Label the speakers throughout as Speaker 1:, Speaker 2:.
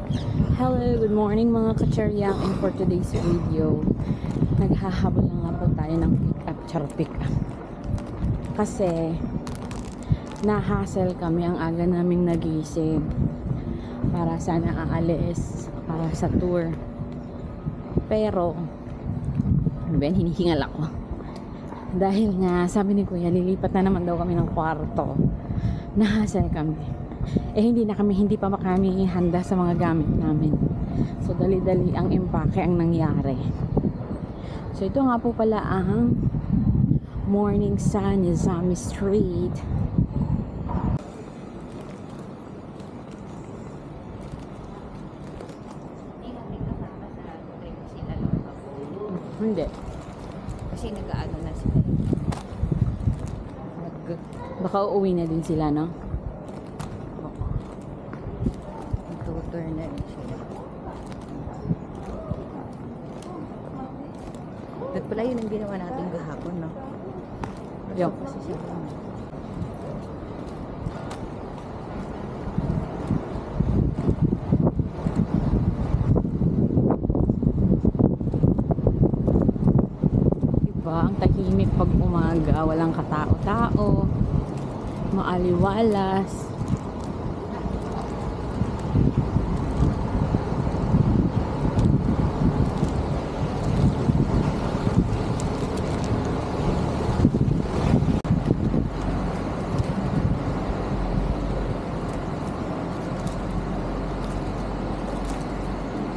Speaker 1: Hello, good morning mga ka-cheryang, and for today's video, naghahabol na nga po tayo ng pick up. Kasi, na-hassle kami, ang aga naming nagising para sana aalis para sa tour. Pero, ano ba yan, hinihingal ako. Dahil nga, sabi ni Kuya, lilipat na naman daw kami ng kwarto. Na-hassle kami. Hindi pa kami handa sa mga gamit namin. So dali-dali ang empake ang nangyari. So ito nga po pala ang morning sun, Yazami Street. Hindi.
Speaker 2: Kasi nag-aano na sila.
Speaker 1: Baka uuwi na din sila, no?
Speaker 2: Nag-tour na rin sila. At pala yun ang ginawa natin gahapon, no?
Speaker 1: Yung.
Speaker 2: Kasi sila.
Speaker 1: Ang tahimik pag umaga, walang katao-tao, maaliwalas.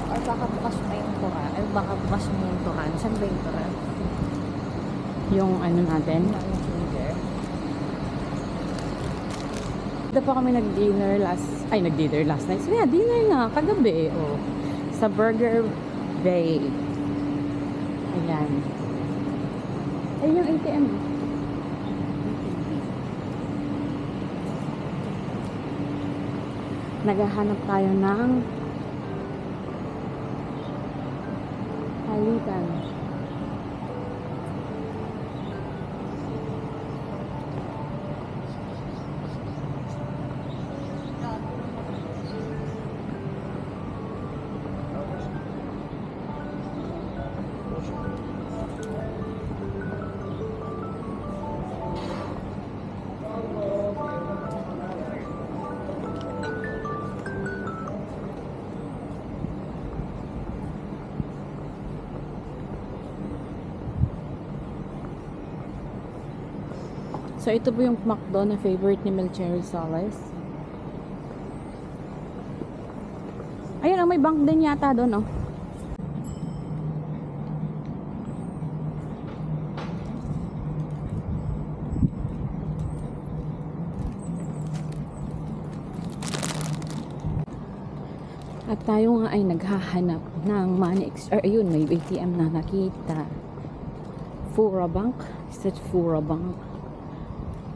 Speaker 2: Or baka bukas pa yung turan. Ay, baka bukas mo yung turan. Saan ba yung turan?
Speaker 1: Yung ano natin. Dito pa kami nag-dinner last night. So yeah, dinner na kagabi. Oh. Sa Burger Bay. Ayan. Ayun yung ATM. Naghahanap tayo ng halitan. So, ito po yung McDo na favorite ni Melcherry Solis. Ayun, may bank din yata doon, oh. At tayo nga ay naghahanap ng money ayun, may ATM na nakita. Fura Bank. Is that Fura Bank?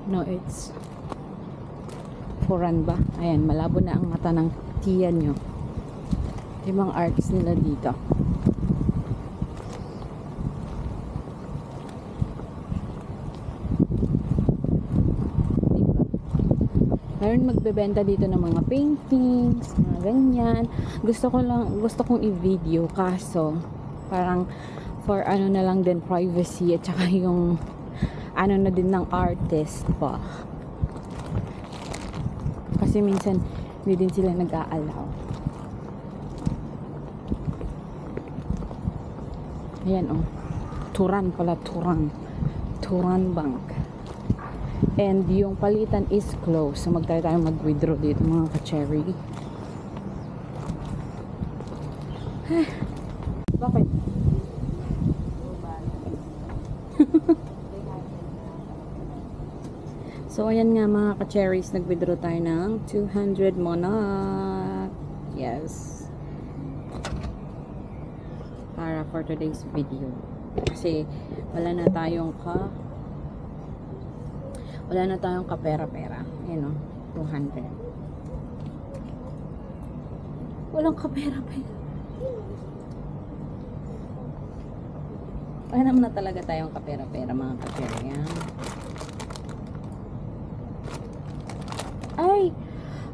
Speaker 1: No, it's Foran ba? Ayan, malabo na ang mata ng tiyan nyo. Yung mga arts nila dito. Diba? Ngayon magbebenta dito ng mga paintings, mga ganyan. Gusto kong i-video, kaso parang for ano na lang din, privacy at saka yung ano na din ng artist pa. Kasi minsan hindi din sila nag-aalaw. Ayan, oh. Turan pala, Turan. Turan Bank. And yung palitan is closed. So magtry tayo mag-withdraw dito mga ka-cherry. Bakit? So, ayan nga mga ka-cherries, nag-withdraw tayo ng 200 mona. Yes. Para for today's video. Kasi, wala na tayong kapera-pera. Ayan o, 200. Walang kapera-pera. Wala naman na talaga tayong kapera-pera mga ka-cherries. Ay!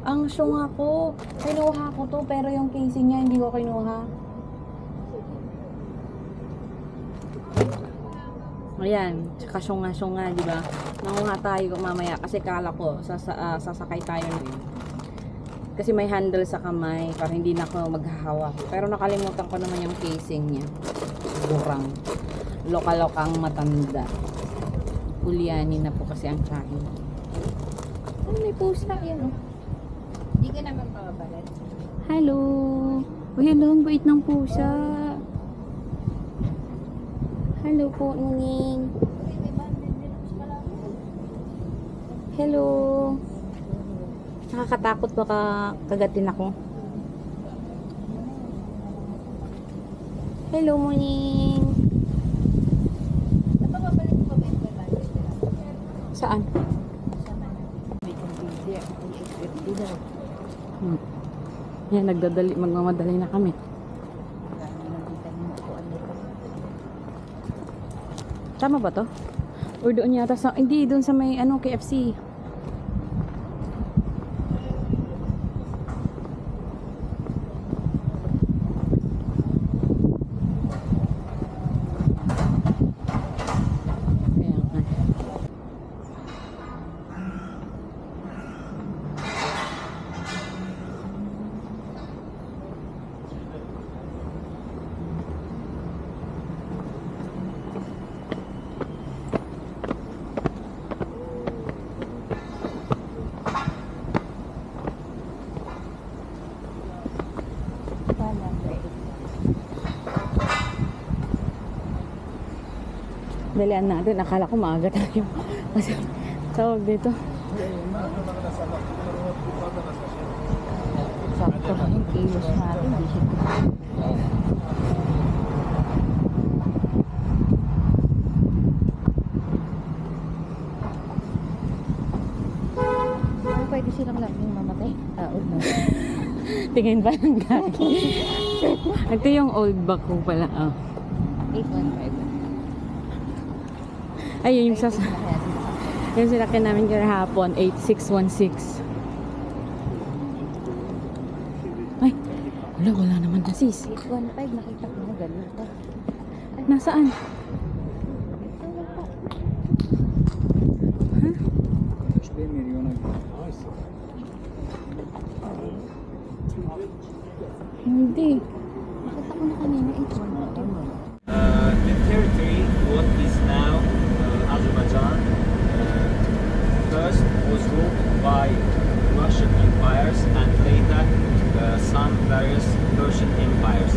Speaker 1: Ang syunga ko, kinuha ko to, pero yung casing niya hindi ko kinuha. Ayan, tsaka syunga-syunga, di ba? Nanguha tayo mamaya kasi kala ko sasakay tayo na. Kasi may handle sa kamay para hindi na ako maghahawak. Pero nakalimutan ko naman yung casing niya. Burang. Loka-lokang matanda. Uliani na po kasi ang kain. Ay, may pusa. Yan, oh.
Speaker 2: Hindi ka naman pababalat.
Speaker 1: Hello! Uy, hello, ang bait ng pusa. Hello po, Nuning. Hello. Nakakatakot baka kagatin ako. Hello, Muning.
Speaker 2: Napapabalik ko ba yung babae?
Speaker 1: Saan?
Speaker 2: May kumbindi. Ang isipin daw.
Speaker 1: Yan, magmamadali na kami. Tama ba to? Or doon yata sa, hindi, doon sa may ano, KFC. Kaya nga. Dalian natin. Akala ko maaga tayo. Kasi tawag dito.
Speaker 2: Sakto lang yung kilos natin. Pwede silang lang yung mamatay. Huwag na.
Speaker 1: Tingin pa ng gagi. Ito yung old back ko pala. Oh.
Speaker 2: 815.
Speaker 1: Ayun yung yung sinakyan namin kahapon, 8616. Ay, wala naman na sis.
Speaker 2: 815, nakita ko na ganito.
Speaker 1: Nasaan? Huh? Hindi.
Speaker 2: Nakita ko na kanina 815.
Speaker 3: The territory, what is now Azerbaijan, first was ruled by Russian empires and later some various Persian empires.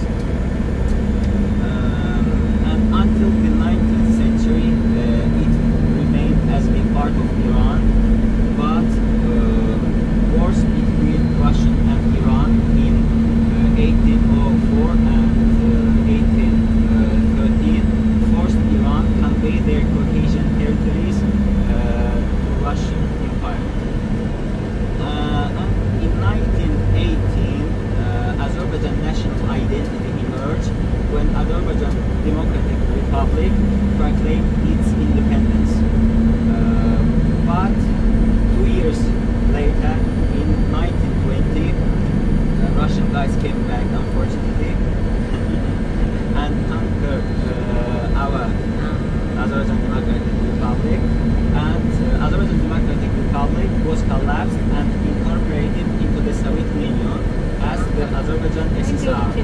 Speaker 3: And until the 19th century, it remained as a part of Iran, but wars between Russia and Iran in 1804 and 1813 forced Iran convey their Caucasian territories to Russian Empire. In 1918, Azerbaijan national identity emerged when Azerbaijan Democratic Republic proclaimed its independence. But 2 years later, in 1920, Russian guys came back, unfortunately, and conquered our Azerbaijan Democratic Republic. And Azerbaijan Democratic Republic was collapsed and incorporated into the Soviet Union as the Azerbaijan SSR.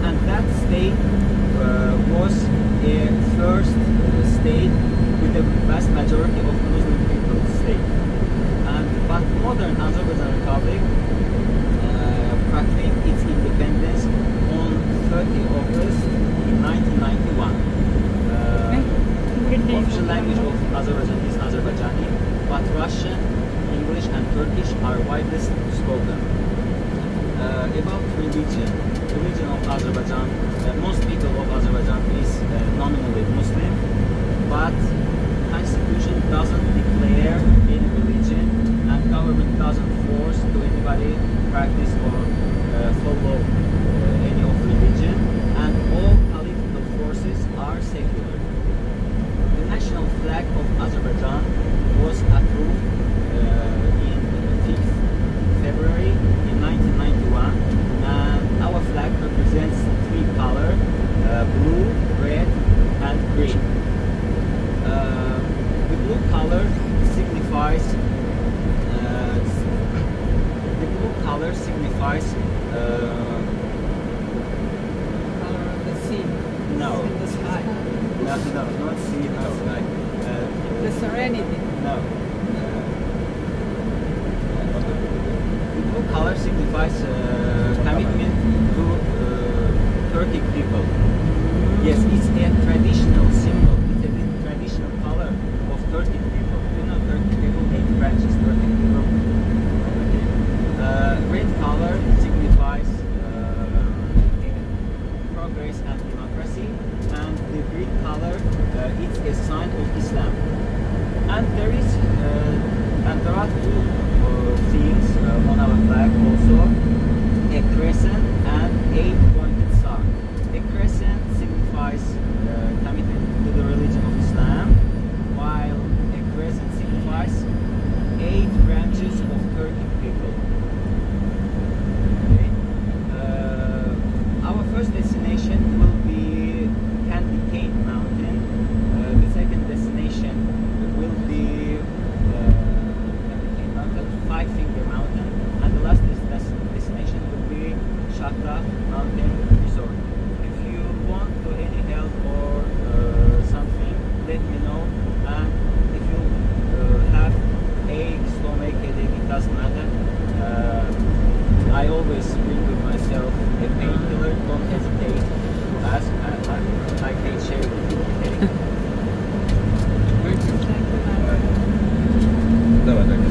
Speaker 3: And that state was a first state with the vast majority of Muslim people state. But modern Azerbaijan Republic proclaimed its independence on 30 August 1991. Official language of Azerbaijan is Azerbaijani, but Russian, English and Turkish are widely spoken. About religion of Azerbaijan, most people of Azerbaijan is nominally Muslim, but constitution doesn't declare any religion and government doesn't force to anybody practice or follow any of religion, and all political forces are secular. The national flag of Azerbaijan was approved Yes, it's a traditional symbol. It's a traditional color of Turkic people. You know, Turkic people make branches. Turkic people. Okay. Red color signifies progress and democracy, and the green color it's a sign of Islam. And there are two things on our flag also: a crescent and a pointed star. A crescent signifies commitment to the religion of Islam, while a crescent signifies 8 branches of Turkic people. Okay. Our first destination will be Candy Cane Mountain. The second destination will be Candy Cane Mountain, Five Finger Mountain, and the last destination will be Shaka Mountain Resort. If you want any help or something, let me know. And if you have ache, stomach headache, it doesn't matter. I always bring with myself a painkiller. Don't hesitate to ask. I can share with you. Okay? Давай, давай.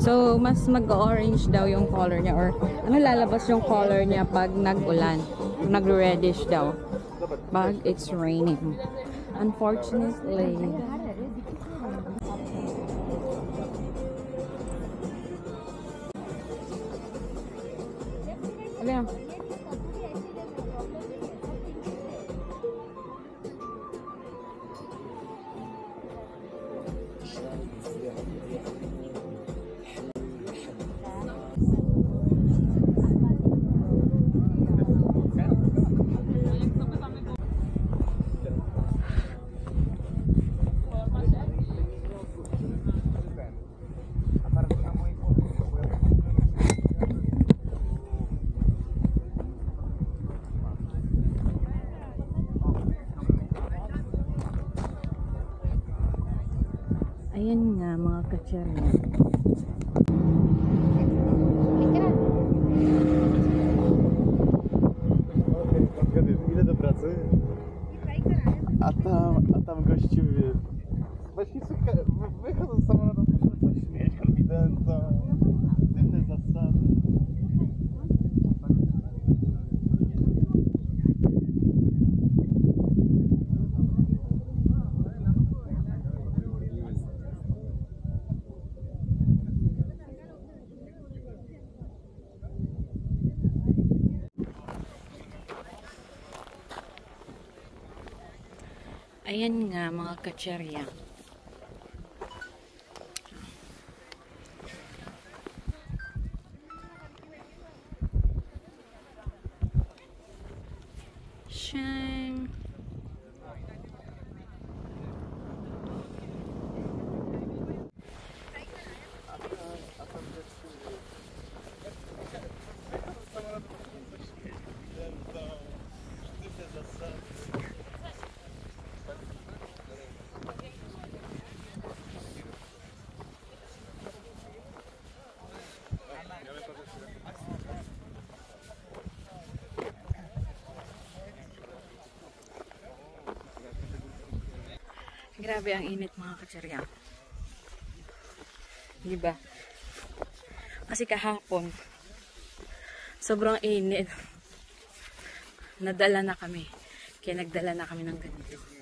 Speaker 1: So, mas mag-orange daw yung color niya or ano lalabas yung color niya pag nag-ulan. Nag-reddish daw. Pag it's raining. Unfortunately. Ano? Ayan nga mga kacharya.
Speaker 4: Ile do pracy? A tam gościu wie. Właśnie wychodzą z samolotu, muszą coś śmieć, konfidenta, dywne zasady.
Speaker 1: Ayan nga mga kacharya. Shine. Grabe ang init mga kacharya. Diba? Kasi kahapon, sobrang init. Nadala na kami. Kaya nagdala na kami ng ganito.